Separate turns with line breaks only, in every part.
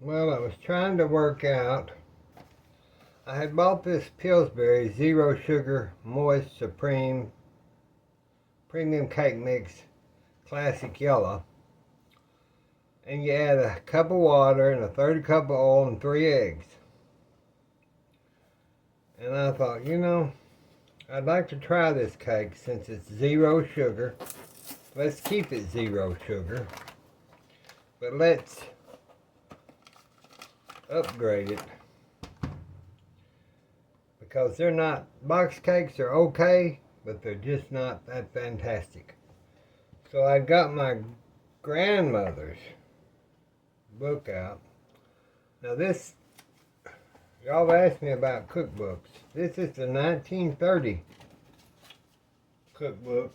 Well, I was trying to work out. I had bought this Pillsbury Zero Sugar Moist Supreme Premium Cake Mix Classic Yellow. And you add a cup of water and a third cup of oil and 3 eggs. And I thought, I'd like to try this cake since it's zero sugar. Let's keep it zero sugar. But let's upgrade it. Because they're not, box cakes are okay, but they're just not that fantastic. So I got my grandmother's book out. Now this, y'all asked me about cookbooks. This is the 1930 cookbook.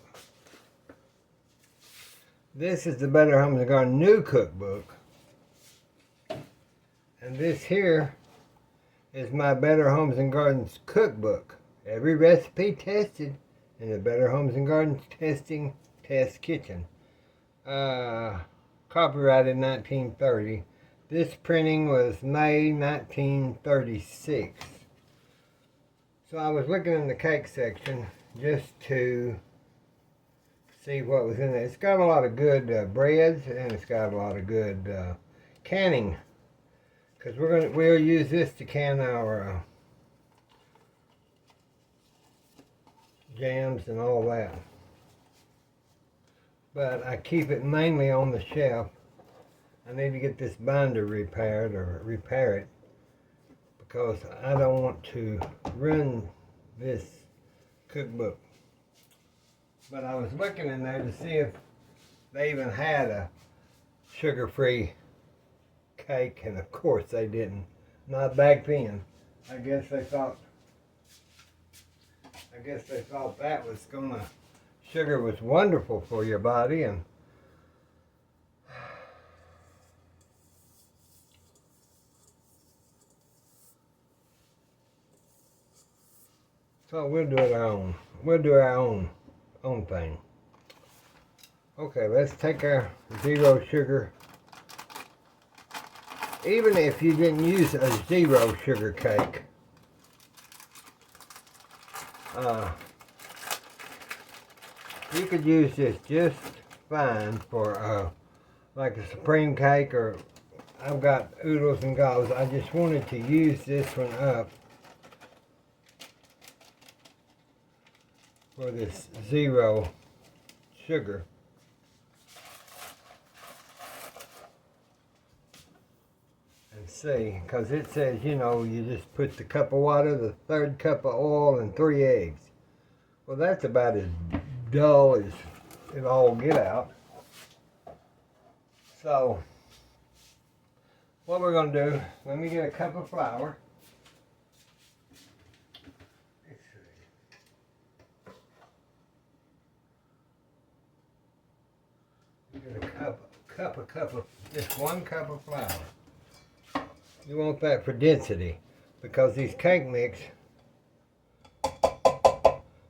This is the Better Homes and Garden new cookbook. And this here is my Better Homes and Gardens cookbook. Every recipe tested in the Better Homes and Gardens Testing Test Kitchen. Copyrighted 1930. This printing was May 1936. So I was looking in the cake section just to see what was in it. It's got a lot of good breads, and it's got a lot of good canning. Because we'll use this to can our jams and all that. But I keep it mainly on the shelf. I need to get this binder repaired or repair it because I don't want to ruin this cookbook. But I was looking in there to see if they even had a sugar-free cake, and of course they didn't. Not back then. I guess they thought that was sugar was wonderful for your body, and so we'll do it our own. We'll do our own thing. Okay, let's take our zero sugar. Even if you didn't use a zero sugar cake, you could use this just fine for like a supreme cake, or I've got oodles and gobs. I just wanted to use this one up for this zero sugar. See, because it says, you just put the cup of water, the third cup of oil, and 3 eggs. Well, that's about as dull as it all get out. So, what we're going to do, let me get a cup of flour. Get a cup of, just 1 cup of flour. You want that for density, because these cake mix,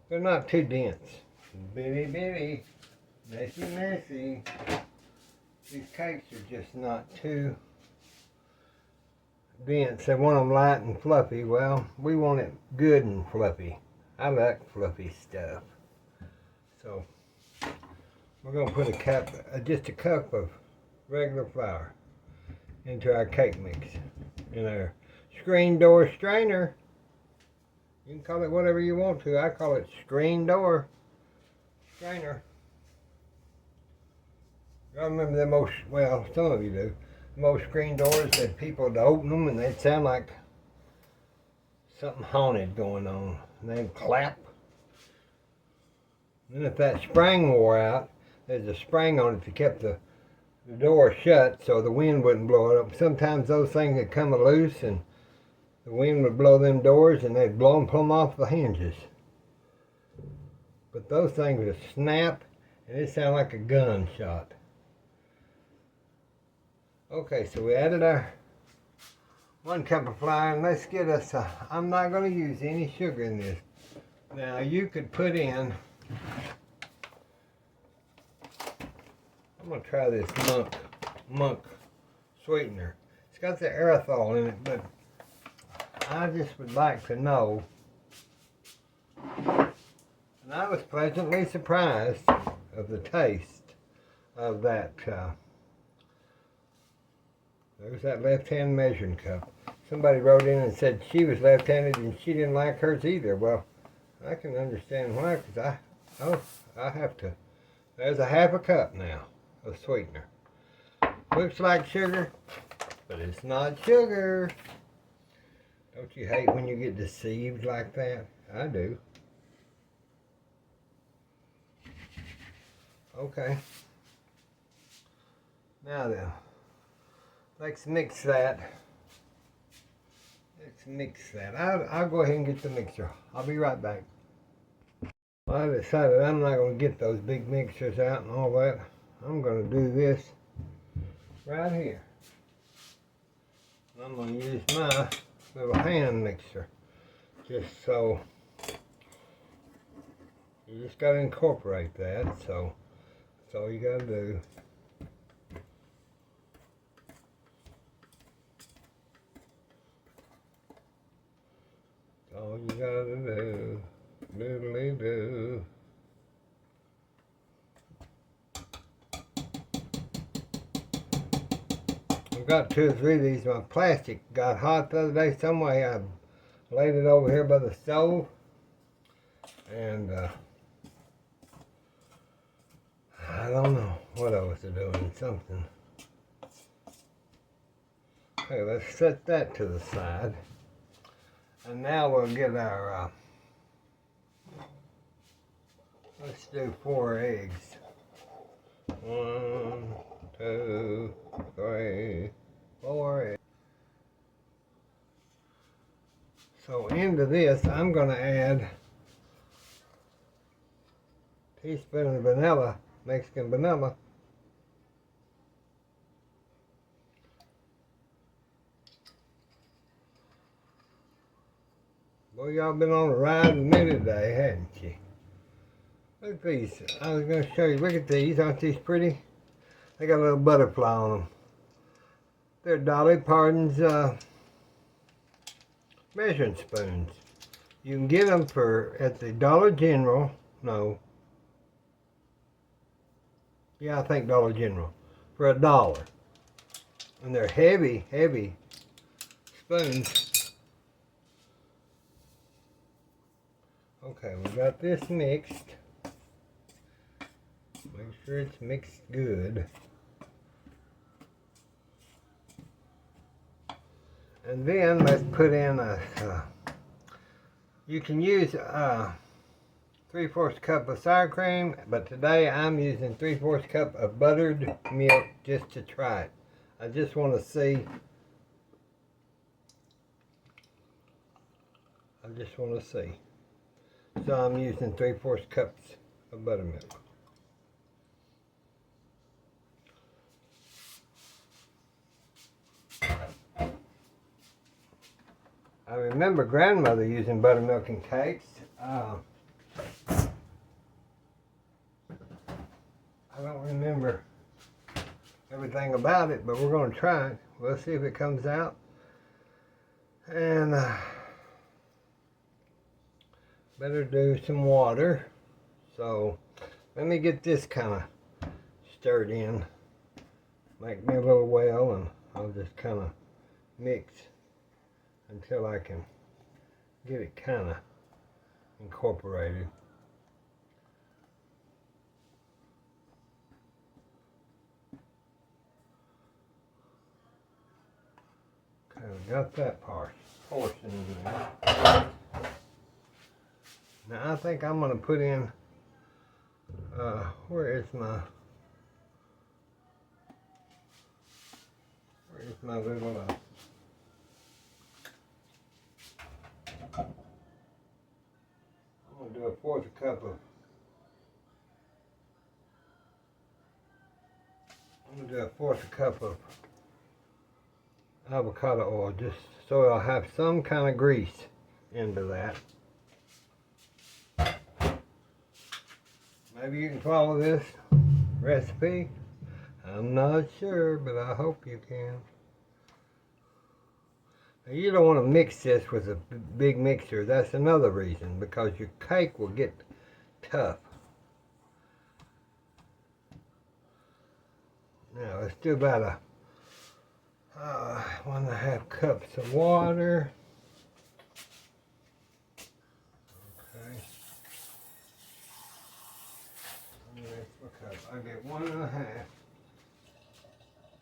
they're not too dense. Bitty bitty, messy messy. These cakes are just not too dense. They want them light and fluffy. Well, we want it good and fluffy. I like fluffy stuff. So we're going to put just a cup of regular flour into our cake mix in our screen door strainer. You can call it whatever you want to. I call it screen door strainer. I remember them most, well, some of you do, most screen doors that people would open them and they'd sound like something haunted going on. And they'd clap. Then if that spring wore out, there's a spring on it that kept the door shut so the wind wouldn't blow it up. Sometimes those things would come loose and the wind would blow them doors and they'd blow them plumb off the hinges. But those things would snap and it sounded like a gunshot. Okay, so we added our 1 cup of flour, and let's get us I'm not going to use any sugar in this. Now you could put in, I'm going to try this monk sweetener. It's It's got the erythritol in it, but I just would like to know. And I was pleasantly surprised of the taste of that. There's that left-hand measuring cup. Somebody wrote in and said she was left-handed and she didn't like hers either. Well, I can understand why, because I have to. There's a half a cup now of sweetener. Looks like sugar, but it's not sugar. Don't you hate when you get deceived like that? I do. Okay. Now then, let's mix that. Let's mix that. I'll go ahead and get the mixer. I'll be right back. Well, I decided I'm not going to get those big mixers out and all that. I'm going to do this right here. I'm going to use my little hand mixer. Just so, you just got to incorporate that. So, that's all you got to do. That's all you got to do. Doodly-doo. I've got 2 or 3 of these. My plastic got hot the other day some way. I laid it over here by the stove, and I don't know what I was doing. Something. Okay, let's set that to the side, and now we'll get our. Let's do 4 eggs. 1, 2, 3, 4 eggs. So into this, I'm going to add a teaspoon of vanilla, Mexican vanilla. Boy, y'all been on a ride with me today, hadn't you? Look at these. I was going to show you. Look at these. Aren't these pretty? They got a little butterfly on them. They're Dolly Parton's measuring spoons. You can get them at the Dollar General. No. Yeah, I think Dollar General. For $1. And they're heavy, heavy spoons. Okay, we got this mixed. Make sure it's mixed good. And then let's put in you can use 3/4 cup of sour cream, but today I'm using 3/4 cup of buttered milk just to try it. I just want to see. So I'm using 3/4 cups of buttermilk. I remember grandmother using buttermilk in cakes. I don't remember everything about it, but we're going to try it. We'll see if it comes out. And better do some water. So let me get this kind of stirred in. Make me a little well, and I'll just kind of mix until I can get it kind of incorporated. Okay, we got that portion in there. Now I think I'm going to put in, where's my little, I'm going to do a 1/4 cup of, avocado oil, just so I'll have some kind of grease into that. Maybe you can follow this recipe. I'm not sure, but I hope you can. Now, you don't want to mix this with a big mixer. That's another reason, because your cake will get tough. Now let's do about 1.5 cups of water. Okay. Let's look up. I get 1.5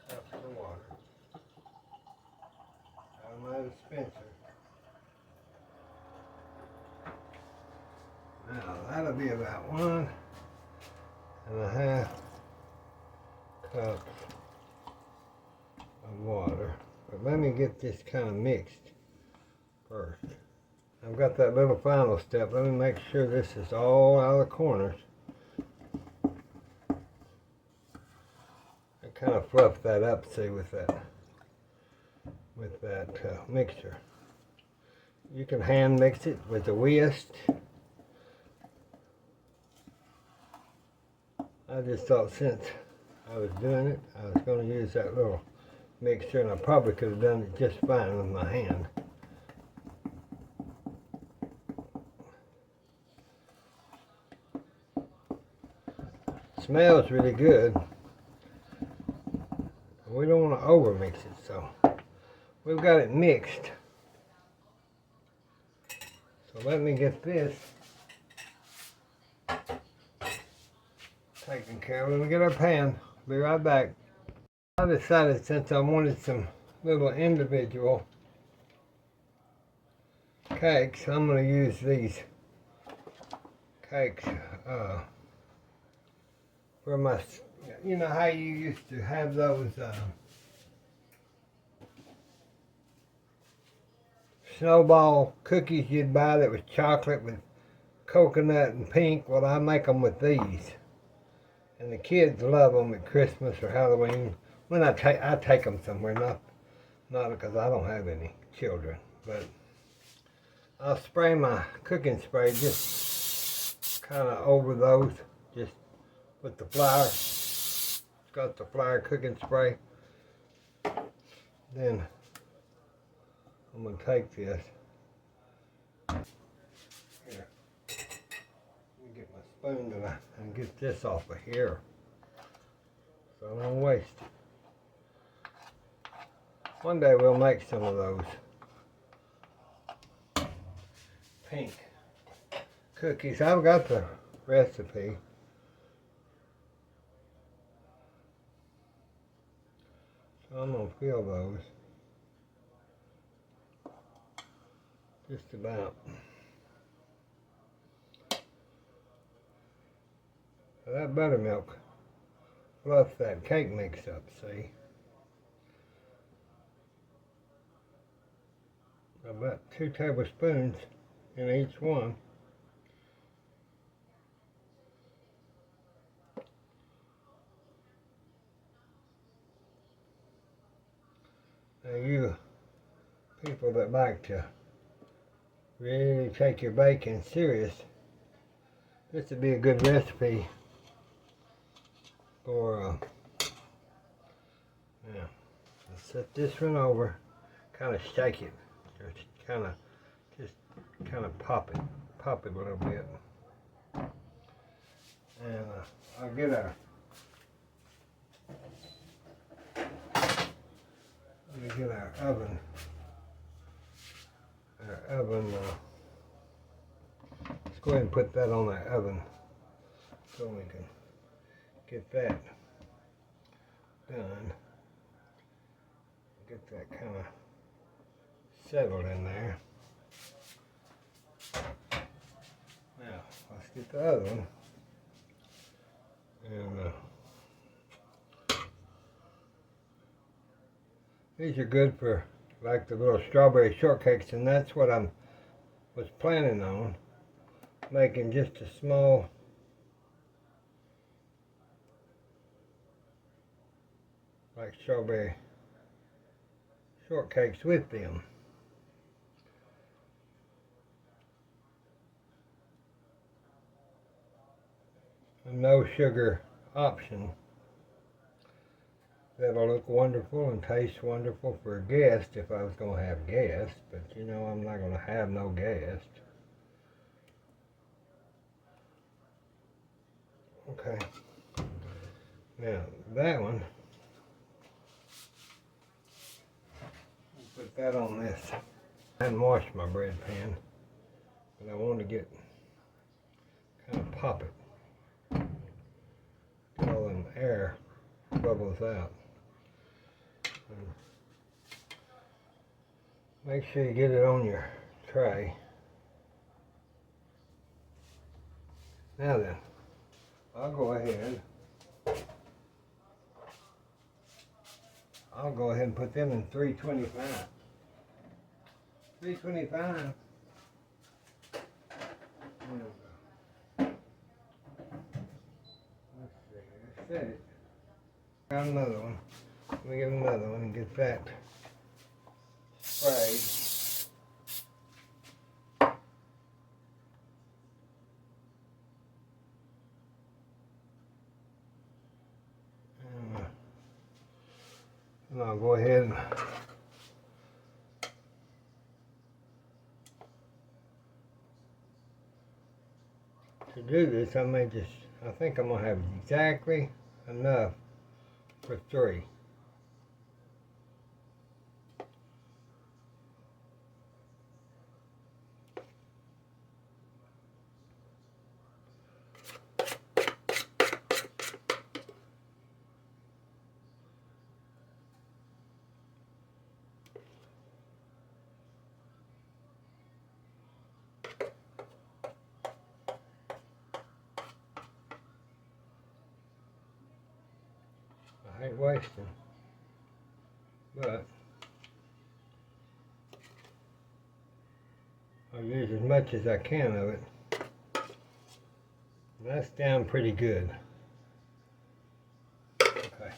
cups of water out of my dispenser. Now that'll be about 1.5 cups of water. But let me get this kind of mixed first. I've got that little final step. Let me make sure this is all out of the corners. I kind of fluff that up, see, with that mixer. You can hand mix it with a whisk. I just thought since I was doing it, I was going to use that little mixture, and I probably could have done it just fine with my hand. Smells really good. We don't want to over mix it, so we've got it mixed. So let me get this taken care of. Let me get our pan. Be right back. I decided, since I wanted some little individual cakes, I'm going to use these cakes for my, you know how you used to have those snowball cookies you'd buy that was chocolate with coconut and pink? Well, I make them with these. And the kids love them at Christmas or Halloween. When I take them somewhere, not because I don't have any children, but I'll spray my cooking spray just kind of over those, just with the flour. It's got the flour cooking spray. Then I'm going to take this. Here. Let me get my spoon and get this off of here, so I don't waste it. One day we'll make some of those pink cookies. I've got the recipe. So I'm going to fill those just about. So that buttermilk fluffs that cake mix up, see? About 2 tablespoons in each one. Now you people that like to really take your baking serious, this would be a good recipe for, yeah. Let's set this one over, kind of shake it, just kind of pop it a little bit. And I'll get our oven. Let's go ahead and put that on our oven so we can get that done. Get that kind of settled in there. Now, let's get the other one. And these are good for like the little strawberry shortcakes, and that's what I was planning on, making just a small like strawberry shortcakes with them. A no sugar option. That'll look wonderful and taste wonderful for a guest if I was going to have guests, but you know I'm not going to have no guests. Okay. Now that one, put that on this. I hadn't washed my bread pan, but I want to get kind of pop it. Get all them air bubbles out. And make sure you get it on your tray. Now then, I'll go ahead and put them in 325. 325. Let's see, I said it. Got another one. Let me get another one and get that sprayed. And I'll go ahead and to do this, I think I'm going to have exactly enough for 3. I ain't wasting, but I'll use as much as I can of it. That's down pretty good. Okay,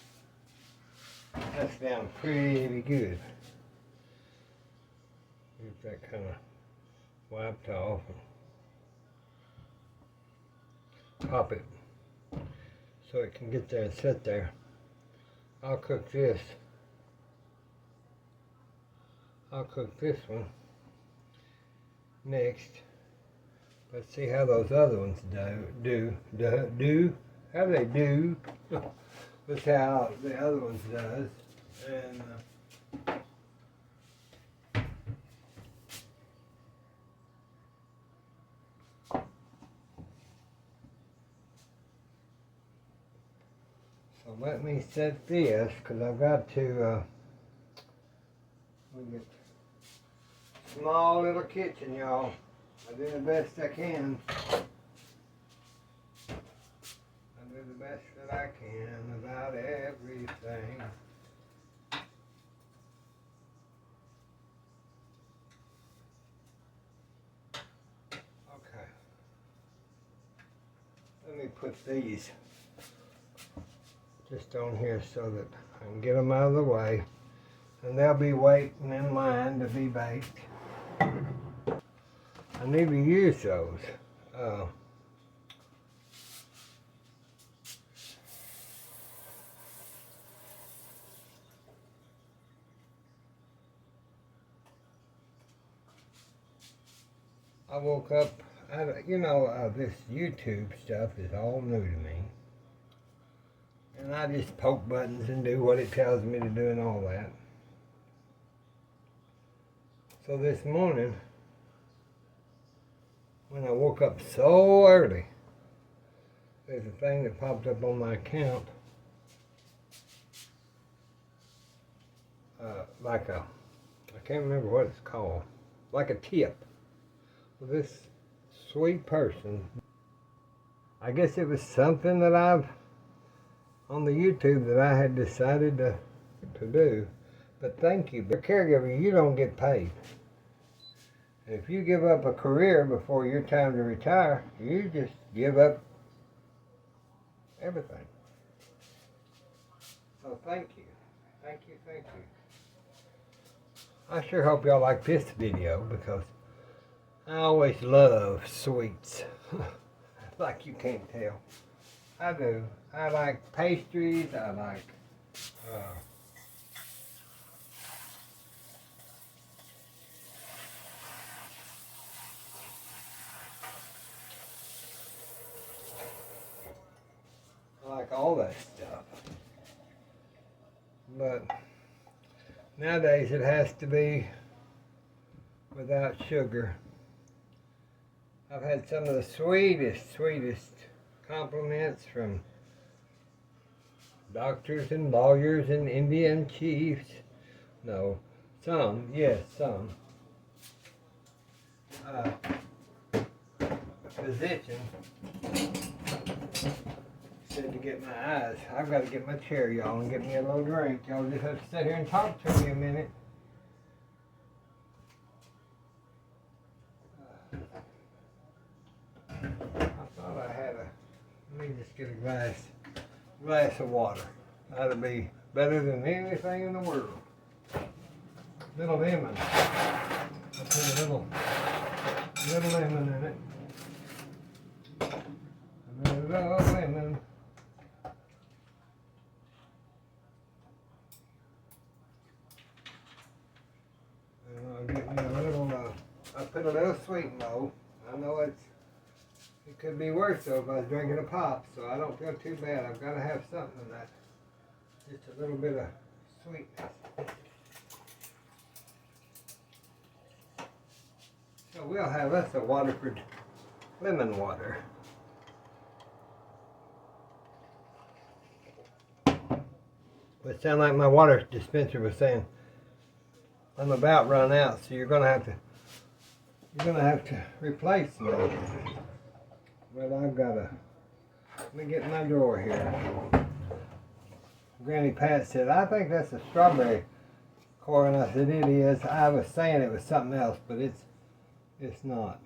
that's down pretty good. Get that kind of wiped off and pop it so it can get there and sit there. I'll cook this one next. Let's see how those other ones do. How they do. Let's see how the other ones does. And so let me set this, because I've got to get small little kitchen, y'all. I do the best I can. I do the best that I can about everything. Okay. Let me put these just on here so that I can get them out of the way. And they'll be waiting in line to be baked. I need to use those. I woke up, this YouTube stuff is all new to me. And I just poke buttons and do what it tells me to do and all that. So this morning, when I woke up so early, there's a thing that popped up on my account. I can't remember what it's called, like a tip. Well, this sweet person, I guess it was something that on the YouTube that I had decided to do. But thank you. But a caregiver, you don't get paid. And if you give up a career before your time to retire, you just give up everything. So thank you. Thank you, thank you. I sure hope y'all like this video, because I always love sweets. Like you can't tell. I do. I like pastries, I like Uh, I like all that stuff. But nowadays it has to be without sugar. I've had some of the sweetest compliments from doctors and lawyers and Indian chiefs. No, some, yes, some. A physician said to get my eyes. I've got to get my chair, y'all, and get me a little drink. Y'all just have to sit here and talk to me a minute. I thought I had let me just get a glass of water. That'll be better than anything in the world. Little lemon. I put a little lemon in it. A little lemon. And I'll get me a little, I put a little sweet low. I know it could be worse though if I was drinking a pop, so I don't feel too bad. I've got to have something that, just a little bit of sweetness. So we'll have us a Waterford lemon water. But it sounded like my water dispenser was saying, I'm about run out, so you're gonna have to replace me. Well, I've gotta, let me get my drawer here. Granny Pat said, I think that's a strawberry core, and I said, it is. I was saying it was something else, but it's not.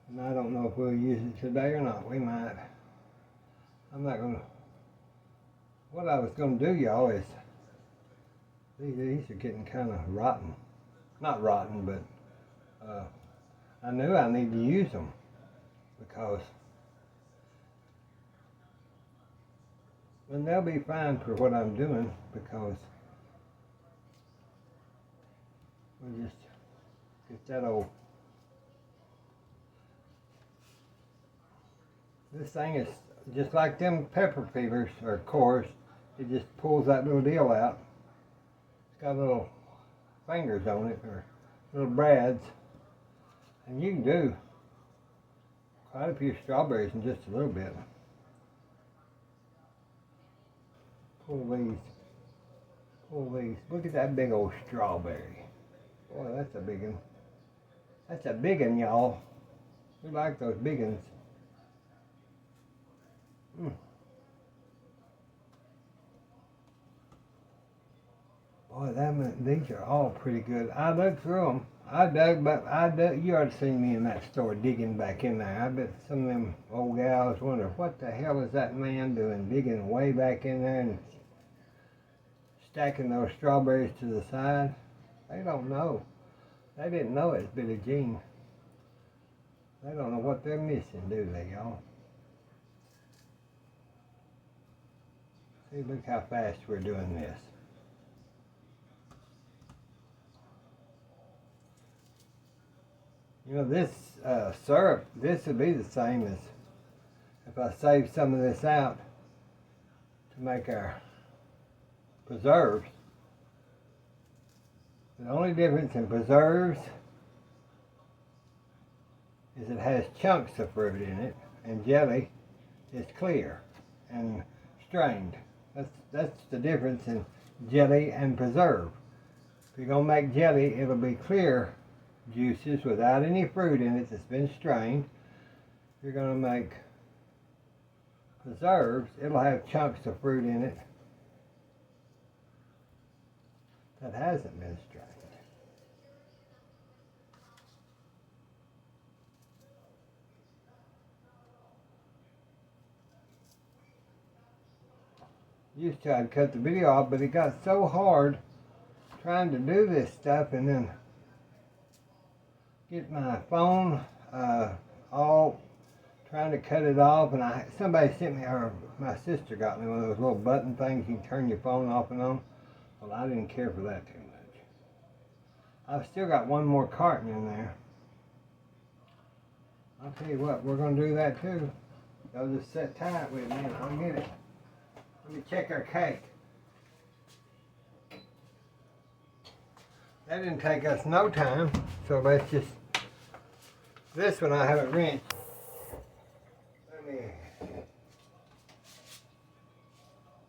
And I don't know if we'll use it today or not. We might. I'm not gonna, what I was gonna do, y'all, is, these are getting kind of rotten. Not rotten, but I knew I need to use them because and they'll be fine for what I'm doing because we'll just get that old. This thing is just like them pepper peelers or cores. It just pulls that little deal out. It's got little fingers on it or little brads, and you can do quite a few strawberries in just a little bit. Pull these. Look at that big old strawberry. Boy, that's a big one. That's a big one, y'all. We like those big ones. Boy, these are all pretty good. I dug through them. You ought to see me in that store digging back in there. I bet some of them old gals wonder, what the hell is that man doing digging way back in there and stacking those strawberries to the side? They don't know. They didn't know it's Billie Jean. They don't know what they're missing, do they, y'all? See, look how fast we're doing this. You know, this syrup, this would be the same as if I save some of this out to make our preserves. The only difference in preserves is it has chunks of fruit in it, and jelly is clear and strained. That's the difference in jelly and preserve. If you're going to make jelly, it'll be clear juices without any fruit in it that's been strained. If you're going to make preserves, it'll have chunks of fruit in it that hasn't been strained. Used to, I'd cut the video off, but it got so hard trying to do this stuff and then get my phone all trying to cut it off, and somebody sent me, or my sister got me one of those little button things you can turn your phone off and on. Well, I didn't care for that too much. I've still got one more carton in there. I'll tell you what, we're going to do that too. Y'all just sit tight with me and I'll get it. Let me check our cake. That didn't take us no time, so let's just, this one I haven't rinsed.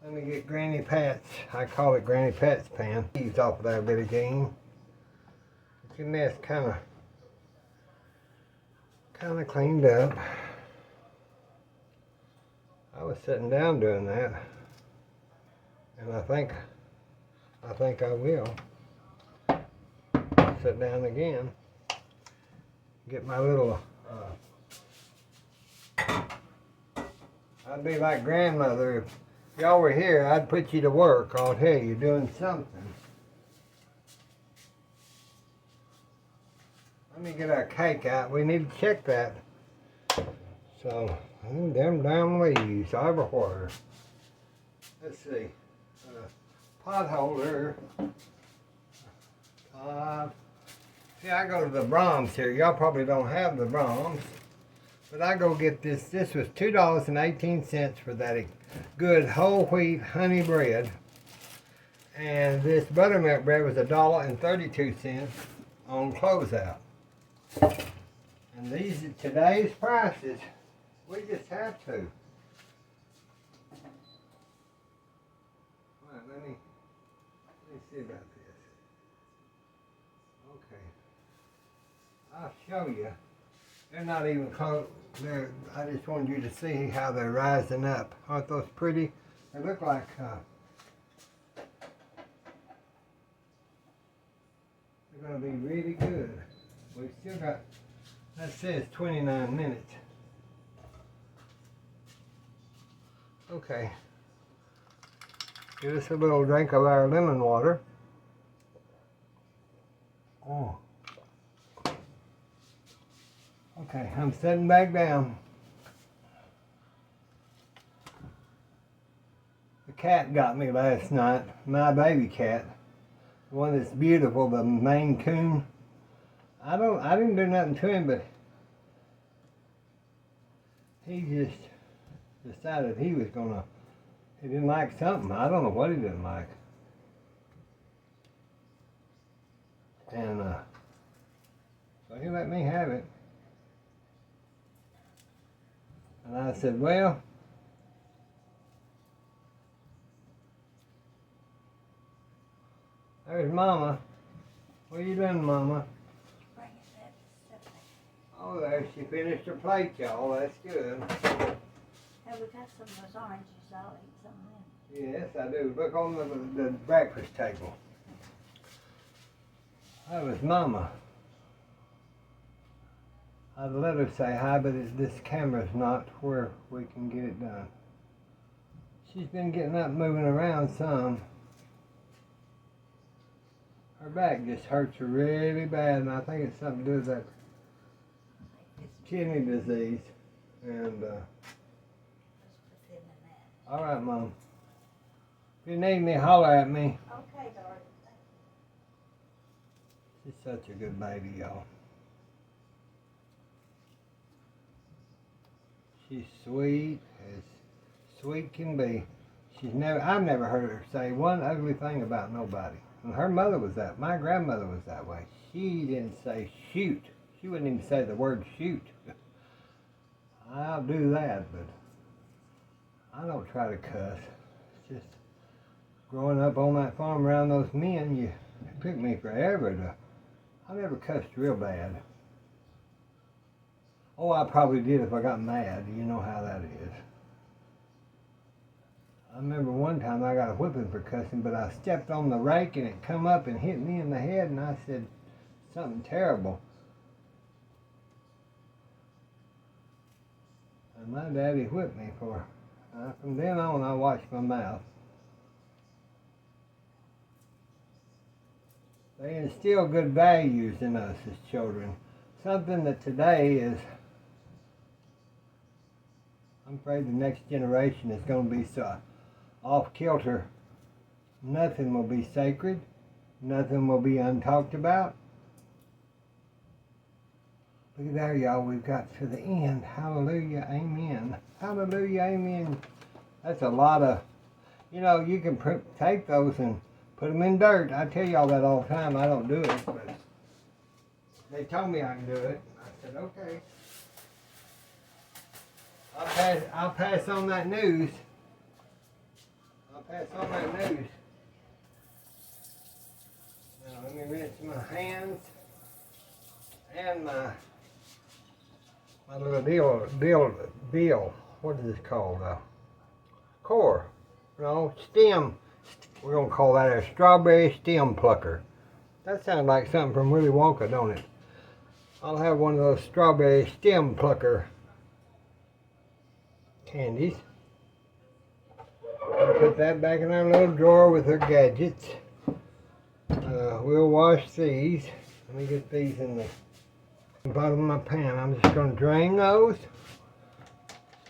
Let me get Granny Pat's, I call it Granny Pat's pan. Leaves off of that bit of game. Getting this kind of cleaned up. I was sitting down doing that, and I think I will sit down again. Get my little. I'd be like grandmother. If y'all were here, I'd put you to work. I'll tell you, doing something. Let me get our cake out. We need to check that. So, them damn leaves everywhere. Let's see. Pot holder. See, I go to the Brahms here. Y'all probably don't have the Brahms. But I go get this. This was $2.18 for that good whole wheat honey bread. And this buttermilk bread was $1.32 on closeout. And these are today's prices. We just have to. All right, let me see about this. Okay. I'll show you. They're not even close. I just wanted you to see how they're rising up. Aren't those pretty? They look like they're going to be really good. We've still got, that says 29 minutes. Okay. Give us a little drink of our lemon water. Oh. Okay, I'm sitting back down. The cat got me last night, my baby cat. The one that's beautiful, the Maine Coon. I didn't do nothing to him, but he just decided he didn't like something. I don't know what he didn't like. And so he let me have it. And I said, well, there's Mama. What are you doing, Mama? Oh, there, she finished her plate, y'all. That's good.
Have we got some of those oranges? I'll eat some of them.
Yes, I do. Look on the breakfast table. That was Mama. I'd let her say hi, but this camera's not where we can get it done. She's been getting up and moving around some. Her back just hurts her really bad, and I think it's something to do with that kidney disease. And all right, Mom. If you need me, holler at me.
Okay, darling.
She's such a good baby, y'all. She's sweet as sweet can be. I've never heard her say one ugly thing about nobody. And her mother was that. My grandmother was that way. She didn't say shoot. She wouldn't even say the word shoot. I'll do that, but I don't try to cuss. It's just growing up on that farm around those men, it took me forever to. I never cussed real bad. Oh, I probably did if I got mad. You know how that is. I remember one time I got a whipping for cussing, but I stepped on the rake and it come up and hit me in the head, and I said something terrible. And my daddy whipped me for it. From then on, I watched my mouth. They instill good values in us as children. Something that today is I'm afraid the next generation is going to be so off kilter. Nothing will be sacred. Nothing will be untalked about. Look at there, y'all. We've got to the end. Hallelujah. Amen. Hallelujah. Amen. That's a lot of, you know, you can take those and put them in dirt. I tell y'all that all the time. I don't do it, but they told me I can do it. I said, okay. I'll pass on that news. I'll pass on that news. Now, let me rinse my hands and my little deal. What is this called? Core. No, stem. We're going to call that a strawberry stem plucker. That sounds like something from Willy Wonka, don't it? I'll have one of those strawberry stem plucker candies. I'll put that back in our little drawer with our gadgets. We'll wash these. Let me get these in the bottom of my pan. I'm just going to drain those.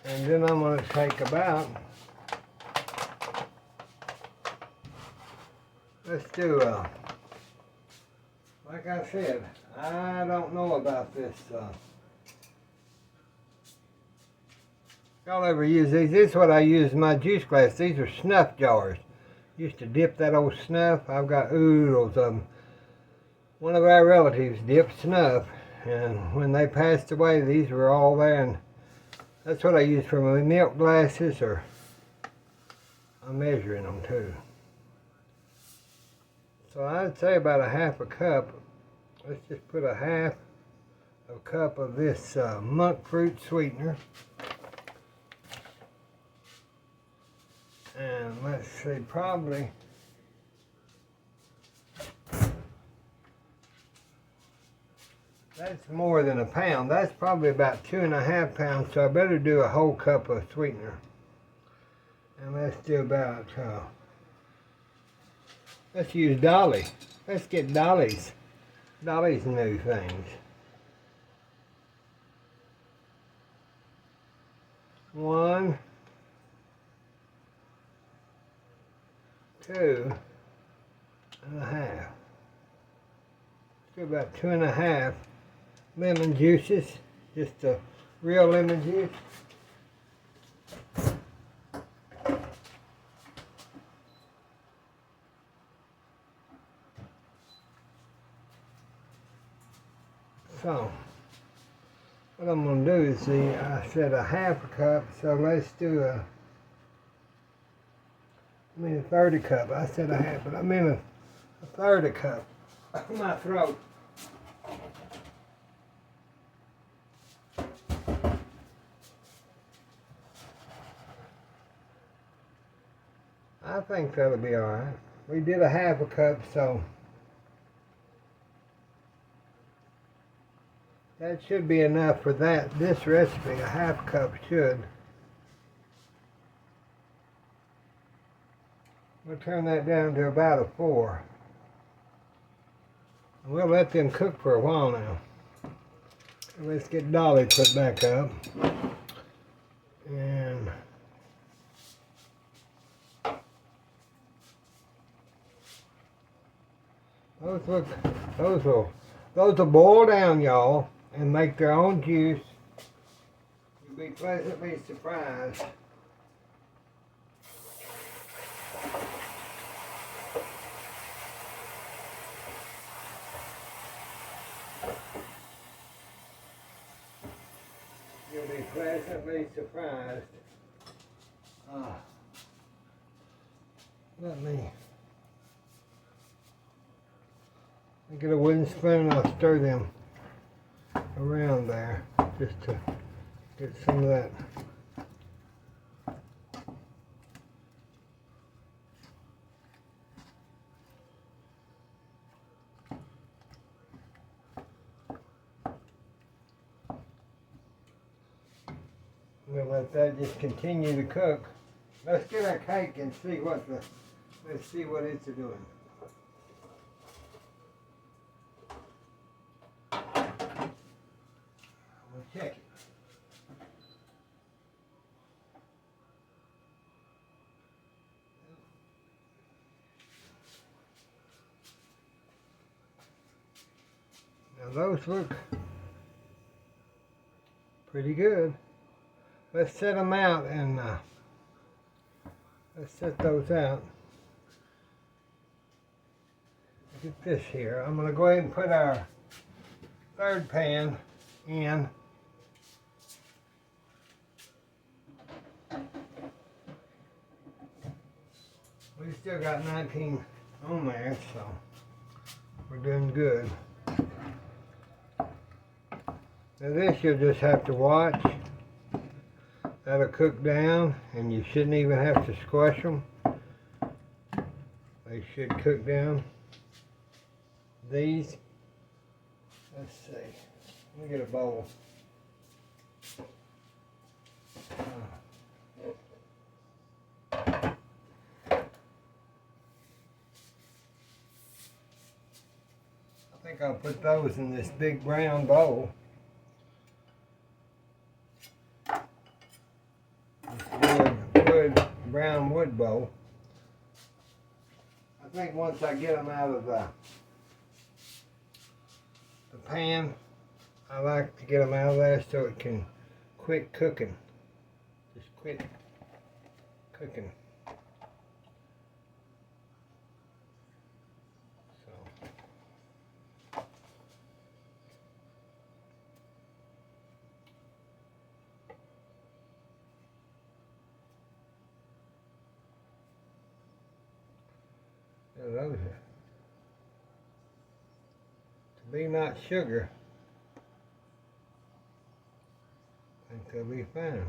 And then I'm going to take about, let's do, like I said, I don't know about this. Y'all ever use these? This is what I use in my juice glass. These are snuff jars. Used to dip that old snuff. I've got oodles of them. One of our relatives dipped snuff, and when they passed away, these were all there, and that's what I use for my milk glasses, or I'm measuring them too. So I'd say about a half a cup. Let's just put a half a cup of this monk fruit sweetener. And let's see, probably that's more than a pound. That's probably about 2.5 pounds, so I better do a whole cup of sweetener. And let's do about, let's use Dolly. Let's get Dolly's new things. 1, 2.5. Let's do about 2.5 lemon juices, just a real lemon juice. So, what I'm going to do is, see, I said a half a cup, so let's do a 1/3 cup. I said a half, but I meant a 1/3 cup. My throat. I think that'll be alright. We did a half a cup, so that should be enough for this recipe. A half cup should. We'll turn that down to about a 4. And we'll let them cook for a while now. Let's get Dolly put back up. And those will boil down, y'all, and make their own juice. You'll be pleasantly surprised. You'll be pleasantly surprised. Let me get a wooden spoon and I'll stir them around there just to get some of that. We'll let that just continue to cook. Let's get our cake and see let's see what it's doing. We'll check it. Those look pretty good. Let's set them out and let's set those out. Get this here. I'm going to go ahead and put our third pan in. We still got 19 on there, so we're doing good. Now this you'll just have to watch. That'll cook down, and you shouldn't even have to squash them. They should cook down. These, let's see, let me get a bowl. I think I'll put those in this big brown bowl. Brown wood bowl. I think once I get them out of the pan, I like to get them out of there so it can quit cooking. Just quit cooking. Those are to be not sugar. I think they'll be fine.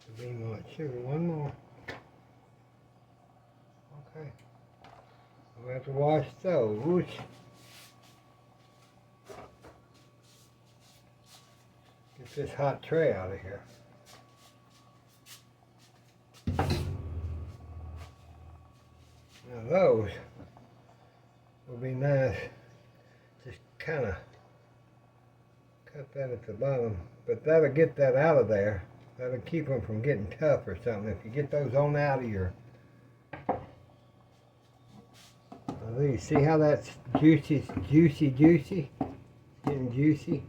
To be not sugar. One more. Okay. We have to wash those. Get this hot tray out of here. Now those will be nice. Just kind of cut that at the bottom, but that'll get that out of there. That'll keep them from getting tough or something. If you get those on out of your these, see how that's juicy, juicy, getting juicy.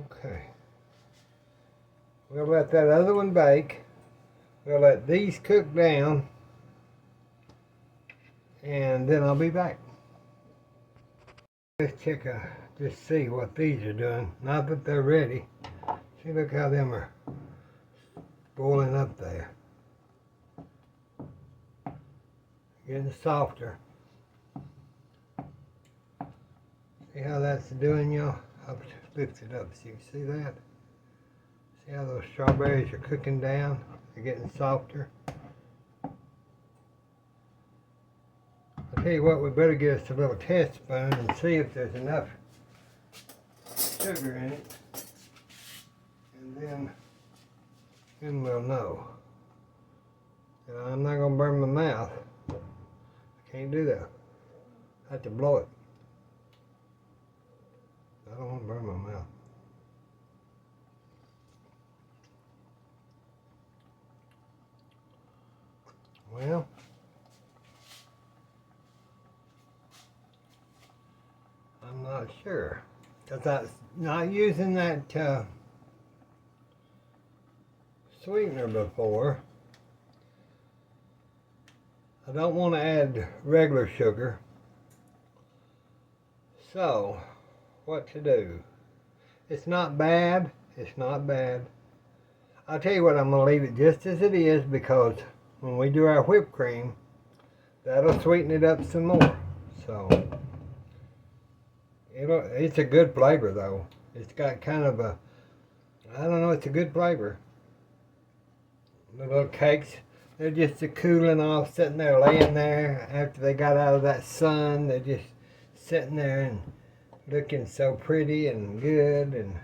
Okay. We'll let that other one bake. We'll let these cook down. And then I'll be back. Let's check just see what these are doing. Not that they're ready. See, look how them are boiling up there. Getting softer. See how that's doing, y'all? I'll lift it up so you can see that. See how those strawberries are cooking down? They're getting softer. I'll tell you what, we better get us a little test spoon and see if there's enough sugar in it. And then we'll know. I'm not going to burn my mouth. I can't do that. I have to blow it. I don't want to burn my mouth. Well, I'm not sure, because I'm not using that sweetener before. I don't want to add regular sugar. So, what to do? It's not bad. It's not bad. I'll tell you what, I'm going to leave it just as it is, because when we do our whipped cream, that'll sweeten it up some more. So, it's a good flavor though. It's got kind of a, I don't know, it's a good flavor. The little cakes, they're just cooling off, sitting there, laying there after they got out of that sun. They're just sitting there and looking so pretty and good. And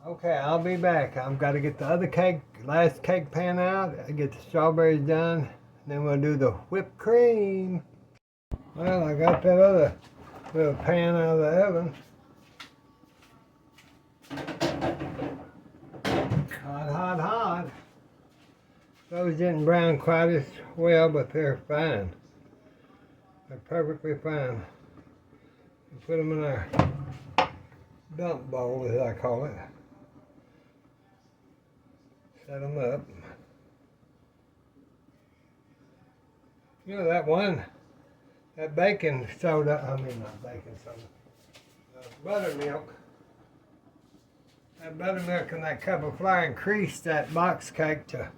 okay, I'll be back. I've got to get the other cake, last cake pan out. I get the strawberries done. Then we'll do the whipped cream. Well, I got that other little pan out of the oven. Hot, hot, hot. Those didn't brown quite as well, but they're fine. They're perfectly fine. You put them in our dump bowl, as I call it. Set them up. You know that baking soda, not baking soda, buttermilk. That buttermilk and that cup of flour increased that box cake to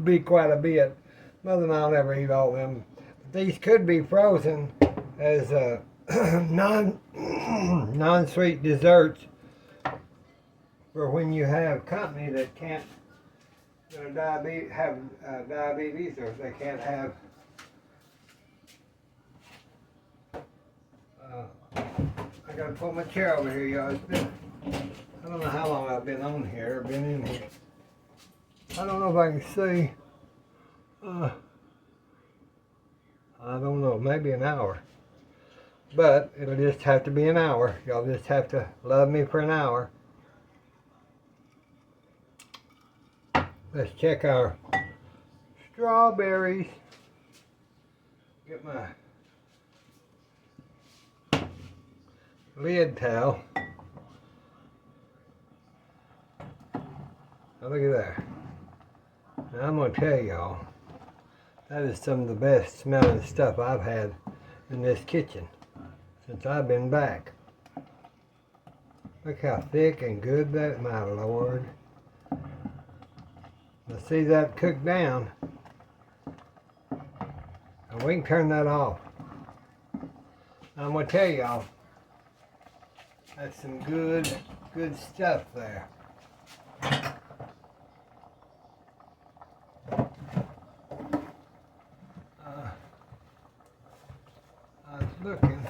be quite a bit. Mother and I'll never eat all of them. But these could be frozen as non-sweet desserts for when you have company that can't have diabetes, or they can't have I gotta pull my chair over here, y'all. I don't know how long I've been on here, been in here. I don't know if I can see. I don't know, maybe an hour. But it'll just have to be an hour. Y'all just have to love me for an hour. Let's check our strawberries. Get my lid towel. Now look at that. Now I'm going to tell y'all, that is some of the best smelling stuff I've had in this kitchen since I've been back. Look how thick and good that, my Lord. Now see that cooked down. And we can turn that off. Now I'm going to tell y'all, that's some good stuff there. I was looking.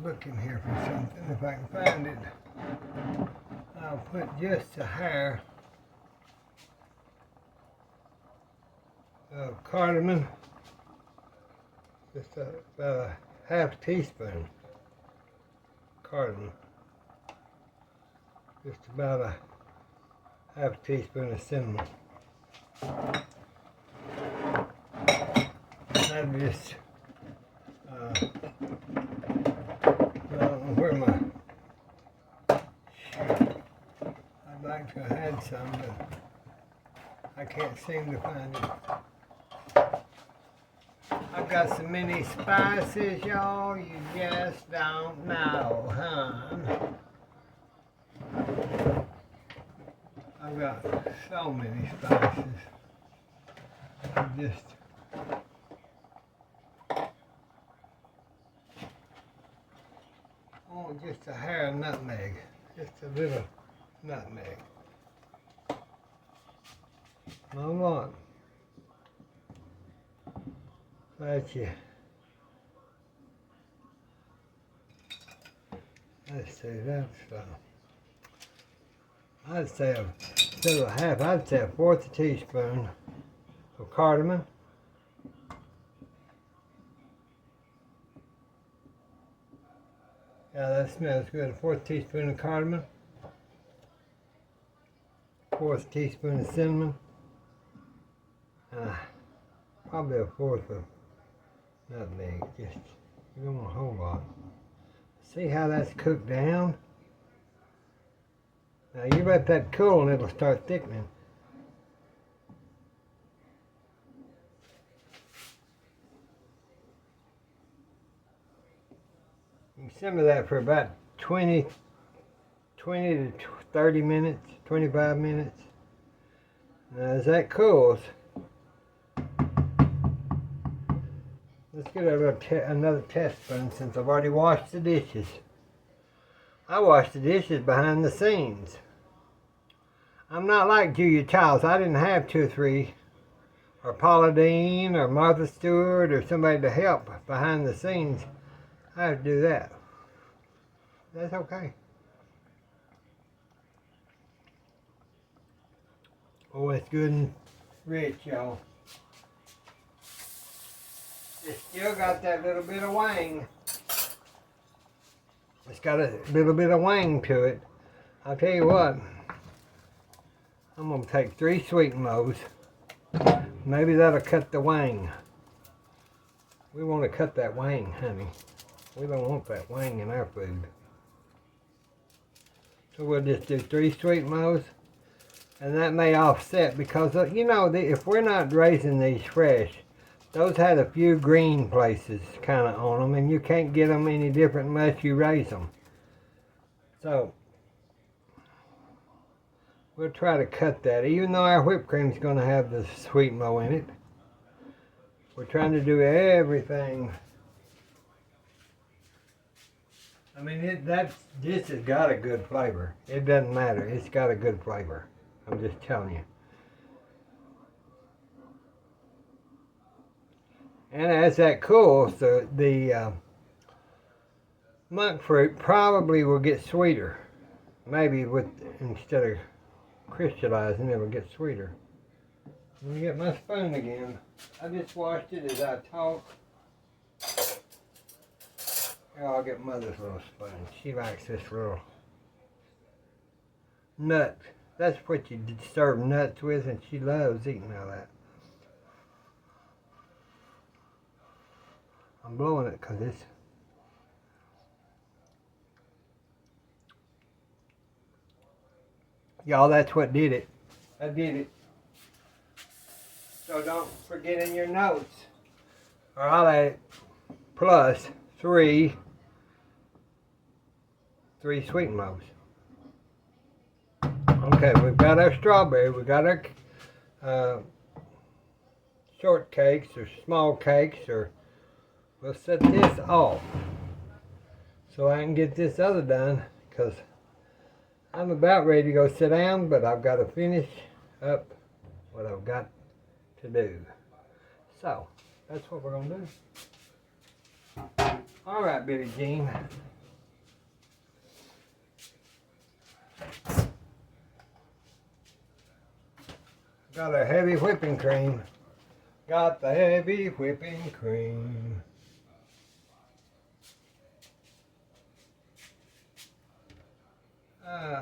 Looking here for something. If I can find it, I'll put just a hair of cardamom, just about a half teaspoon cardamom, just about a half teaspoon of cinnamon. That'd just where my I'd like to have had some, but I can't seem to find it. I've got so many spices, y'all, you just don't know, huh? I've got so many spices. Just a hair of nutmeg, just a little nutmeg. No lot. Let's see, that's I'd say instead of a half, I'd say a fourth teaspoon of cardamom. Yeah, that smells good. A fourth teaspoon of cardamom. Fourth teaspoon of cinnamon. Probably a fourth of nutmeg. Just, you don't want a whole lot. See how that's cooked down? Now you let that cool and it'll start thickening. You simmer that for about 20 to 30 minutes, 25 minutes. Now as that cools, let's get another teaspoon since I've already washed the dishes. I wash the dishes behind the scenes. I'm not like Julia Childs. I didn't have 2 or 3, or Paula Deen, or Martha Stewart, or somebody to help behind the scenes. I have to do that. That's okay. Oh, it's good and rich, y'all. It's still got that little bit of wang. It's got a little bit of wang to it. I'll tell you what, I'm going to take 3 sweeteners. Maybe that'll cut the wang. We want to cut that wang, honey. We don't want that wang in our food. So we'll just do 3 sweeteners. And that may offset because, you know, if we're not raising these fresh, those had a few green places kind of on them, and you can't get them any different unless you raise them. So we'll try to cut that. Even though our whipped cream is going to have the sweetener in it, we're trying to do everything. I mean, this has got a good flavor. It doesn't matter. It's got a good flavor. I'm just telling you. And as that cools, the monk fruit probably will get sweeter. Maybe instead of crystallizing, it will get sweeter. Let me get my spoon again. I just washed it as I talk. Here, I'll get Mother's little spoon. She likes this little nut. That's what you serve nuts with, and she loves eating all that. I'm blowing it because it's... Y'all, that's what did it. I did it. So don't forget in your notes, or I'll add it, plus 3 sweeteners. Okay, we've got our strawberry, we've got our shortcakes or small cakes, or we'll set this off so I can get this other done, because I'm about ready to go sit down, but I've got to finish up what I've got to do. So that's what we're going to do. All right, Billie Jean. Got a heavy whipping cream. Got the heavy whipping cream.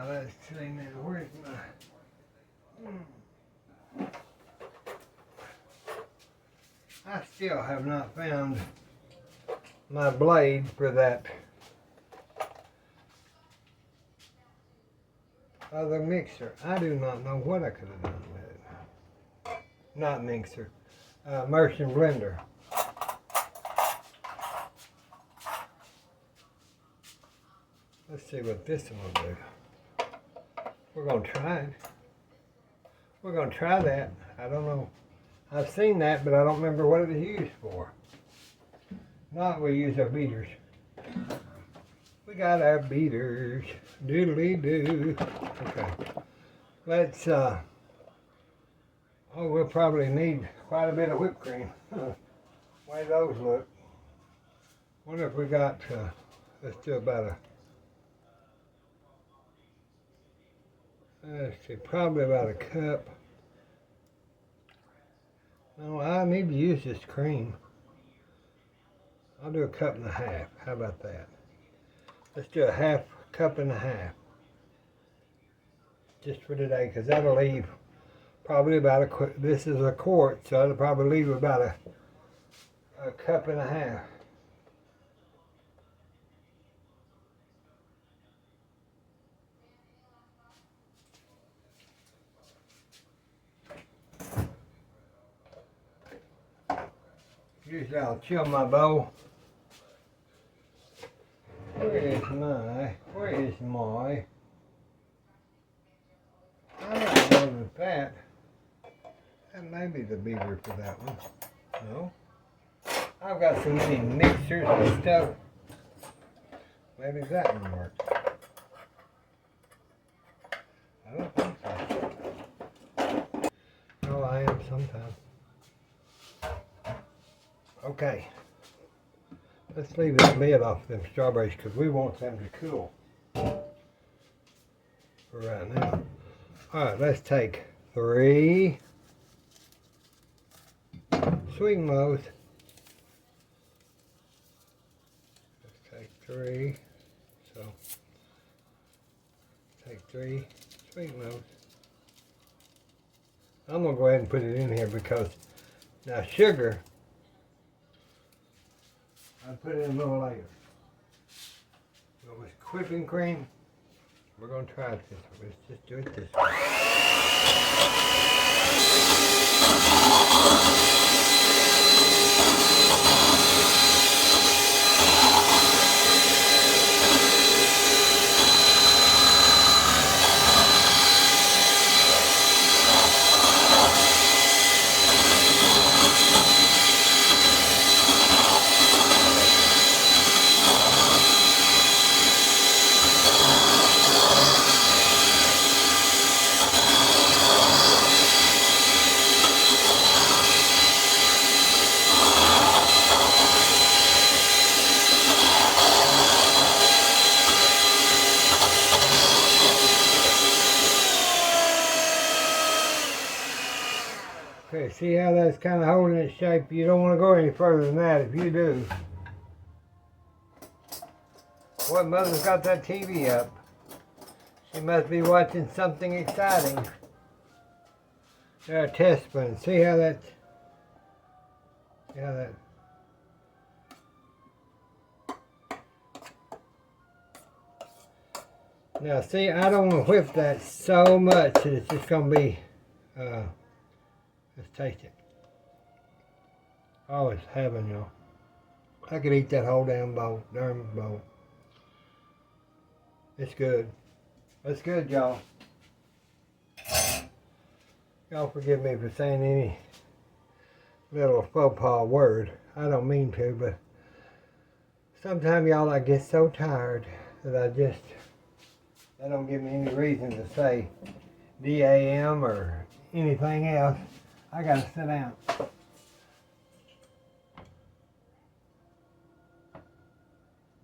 Let's see now. Where's my... I still have not found my blade for that other mixer. I do not know what I could have done with it. Not mixer, immersion blender. Let's see what this one will do. We're going to try it. We're going to try that. I don't know. I've seen that, but I don't remember what it was used for. Not we use our beaters. We got our beaters. Doodly-doo. Okay. Let's, we'll probably need quite a bit of whipped cream. The way those look. Wonder if we got, let's do about let's see, probably about a cup. No, I need to use this cream. I'll do a cup and a half. How about that? Let's do a cup and a half. Just for today, because that'll leave probably about this is a quart, so it'll probably leave about a cup and a half. Usually I'll chill my bowl. Where is my, I don't know that may be the beater for that one. No. I've got so many mixers and stuff. Maybe that one works. I don't think so. Oh, I am sometimes. Okay. Let's leave that lid off them strawberries because we want them to cool for right now. Alright, let's take 3 sweeteners. Let's take 3. So 3 sweeteners. I'm going to go ahead and put it in here because now sugar, I'll put it in a little later. But with whipping cream, we're going to try it this way. Let's just do it this way. Okay, see how that's kind of holding its shape? You don't want to go any further than that. If you do, what mother's got that TV up? She must be watching something exciting. There, a test spoon. See how that? See how that? Now, see, I don't want to whip that so much that it's just going to be. Let's taste it. Oh, it's heaven, y'all. I could eat that whole damn bowl. It's good. It's good, y'all. Y'all forgive me for saying any little faux pas word. I don't mean to, but sometimes, y'all, I get so tired that that don't give me any reason to say DAM or anything else. I gotta sit down.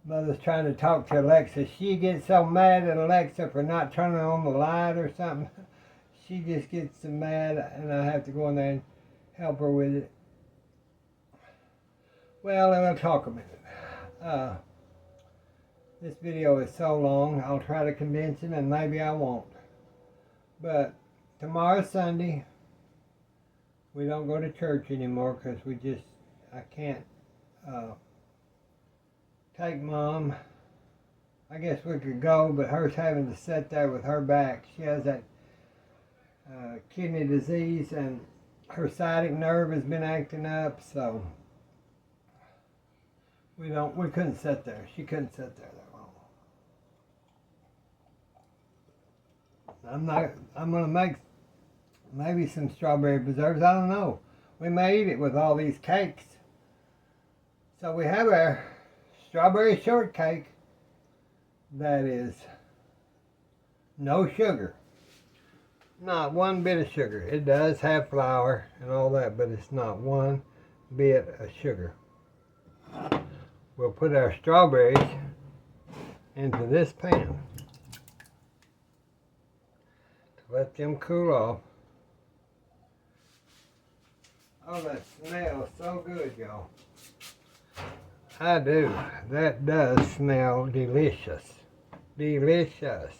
Mother's trying to talk to Alexa. She gets so mad at Alexa for not turning on the light or something. She just gets so mad, and I have to go in there and help her with it. Well, we'll talk a minute. This video is so long, I'll try to condense it, and maybe I won't. But tomorrow's Sunday. We don't go to church anymore because I can't take Mom. I guess we could go, but her's having to sit there with her back. She has that kidney disease, and her sciatic nerve has been acting up, so we couldn't sit there. She couldn't sit there that long. I'm gonna make maybe some strawberry preserves. I don't know. We may eat it with all these cakes. So we have our strawberry shortcake that is no sugar. Not one bit of sugar. It does have flour and all that, but it's not one bit of sugar. We'll put our strawberries into this pan to let them cool off. Oh, that smells so good, y'all. I do. That does smell delicious. Delicious.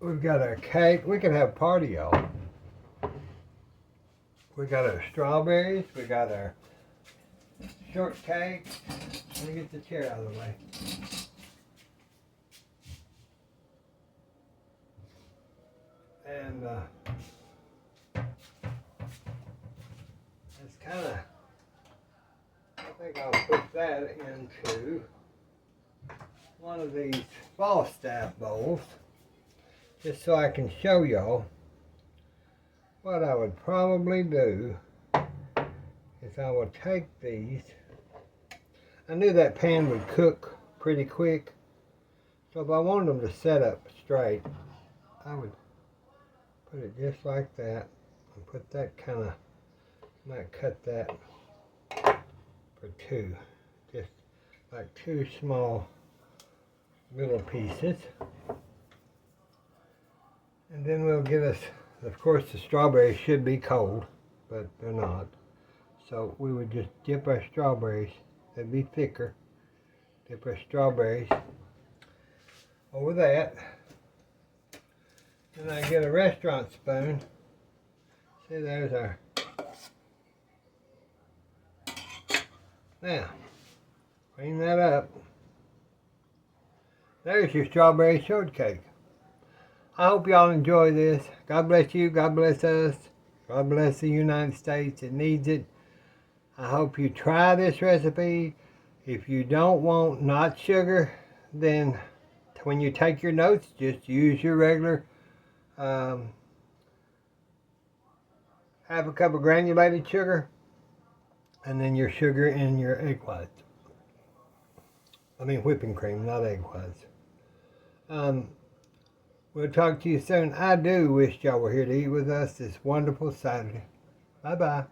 We've got our cake. We can have a party, y'all. We got our strawberries. We got our shortcake. Let me get the chair out of the way. And it's kind of, I think I'll put that into one of these Falstaff bowls, just so I can show y'all what I would probably do is I would take these. I knew that pan would cook pretty quick, so if I wanted them to set up straight, I would put it just like that and put that kind of, might cut that for two, just like two small little pieces. And then we'll get us, of course the strawberries should be cold, but they're not. So we would just dip our strawberries, they'd be thicker, dip our strawberries over that. Then I get a restaurant spoon. See, there's our. Now, clean that up. There's your strawberry shortcake. I hope y'all enjoy this. God bless you. God bless us. God bless the United States. It needs it. I hope you try this recipe. If you don't want not sugar, then when you take your notes, just use your regular half a cup of granulated sugar, and then your sugar in your egg whites. I mean whipping cream, not egg whites. We'll talk to you soon. I do wish y'all were here to eat with us this wonderful Saturday. Bye-bye.